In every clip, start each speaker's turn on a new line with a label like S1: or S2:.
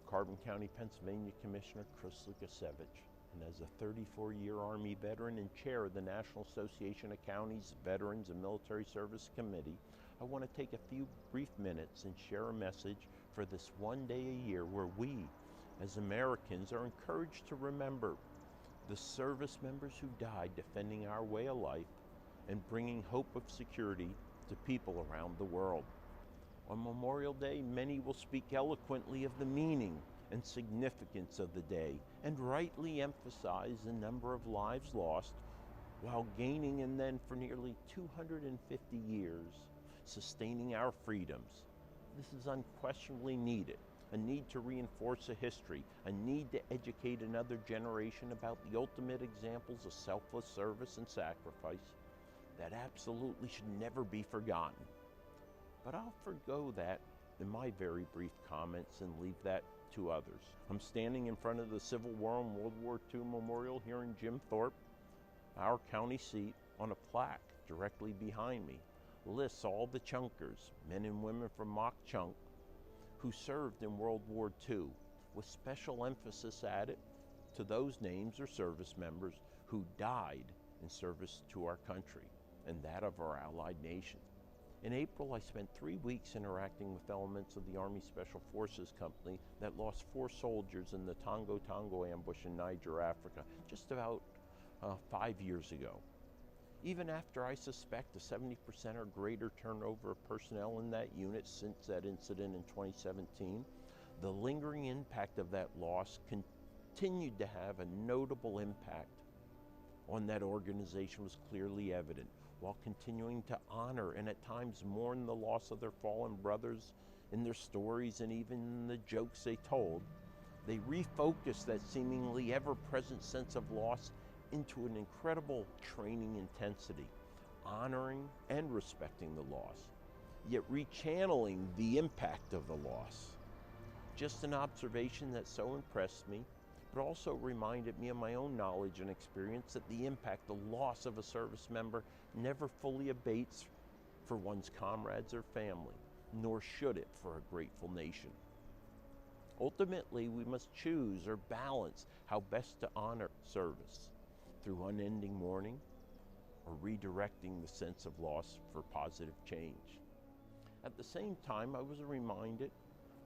S1: Carbon County, Pennsylvania Commissioner Chris Lukasevich, and as a 34-year Army veteran and chair of the National Association of Counties, Veterans, and Military Service Committee, I want to take a few brief minutes and share a message for this one day a year where we, as Americans, are encouraged to remember the service members who died defending our way of life and bringing hope of security to people around the world. On Memorial Day, many will speak eloquently of the meaning and significance of the day and rightly emphasize the number of lives lost while gaining and then for nearly 250 years sustaining our freedoms. This is unquestionably needed, a need to reinforce a history, a need to educate another generation about the ultimate examples of selfless service and sacrifice that absolutely should never be forgotten. But I'll forgo that in my very brief comments and leave that to others. I'm standing in front of the Civil War and World War II Memorial here in Jim Thorpe, our county seat. On a plaque directly behind me lists all the chunkers, men and women from Mock Chunk, who served in World War II, with special emphasis added to those names or service members who died in service to our country and that of our allied nations. In April, I spent 3 weeks interacting with elements of the Army Special Forces Company that lost 4 soldiers in the Tongo Tongo ambush in Niger, Africa, just about 5 years ago. Even after I suspect a 70% or greater turnover of personnel in that unit since that incident in 2017, the lingering impact of that loss continued to have a notable impact on that organization was clearly evident, while continuing to honor and at times mourn the loss of their fallen brothers in their stories and even in the jokes they told. They refocused that seemingly ever-present sense of loss into an incredible training intensity, honoring and respecting the loss, yet rechanneling the impact of the loss. Just an observation that so impressed me, but also reminded me of my own knowledge and experience that the impact, the loss of a service member never fully abates for one's comrades or family, nor should it for a grateful nation. Ultimately, we must choose or balance how best to honor service through unending mourning or redirecting the sense of loss for positive change. At the same time, I was reminded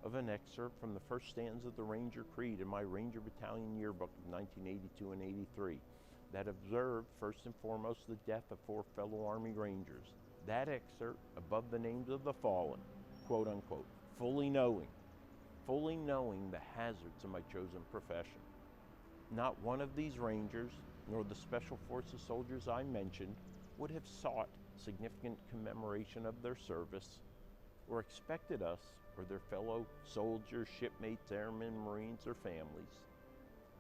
S1: of an excerpt from the first stanza of the Ranger Creed in my Ranger Battalion yearbook of 1982 and 83 that observed first and foremost the death of 4 fellow Army Rangers. That excerpt, above the names of the fallen, quote unquote, fully knowing the hazards of my chosen profession. Not one of these Rangers, nor the Special Forces soldiers I mentioned, would have sought significant commemoration of their service or expected us or their fellow soldiers, shipmates, airmen, Marines, or families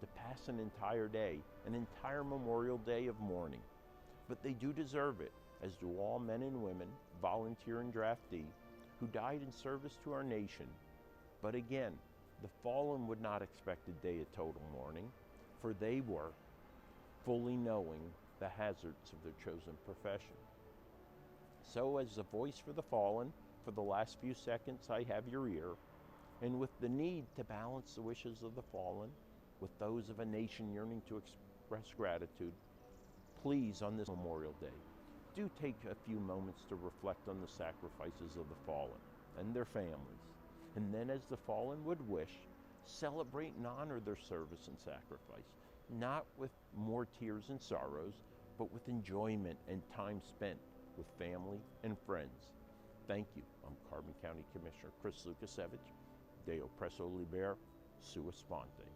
S1: to pass an entire day, an entire Memorial Day of mourning. But they do deserve it, as do all men and women, volunteer and draftee, who died in service to our nation. But again, the fallen would not expect a day of total mourning, for they were fully knowing the hazards of their chosen profession. So as a voice for the fallen, for the last few seconds I have your ear, and with the need to balance the wishes of the fallen with those of a nation yearning to express gratitude, please on this Memorial Day, do take a few moments to reflect on the sacrifices of the fallen and their families, and then as the fallen would wish, celebrate and honor their service and sacrifice, not with more tears and sorrows, but with enjoyment and time spent with family and friends. Thank you. I'm Carbon County Commissioner Chris Lukasevich. Deo presso liber, sua sponte.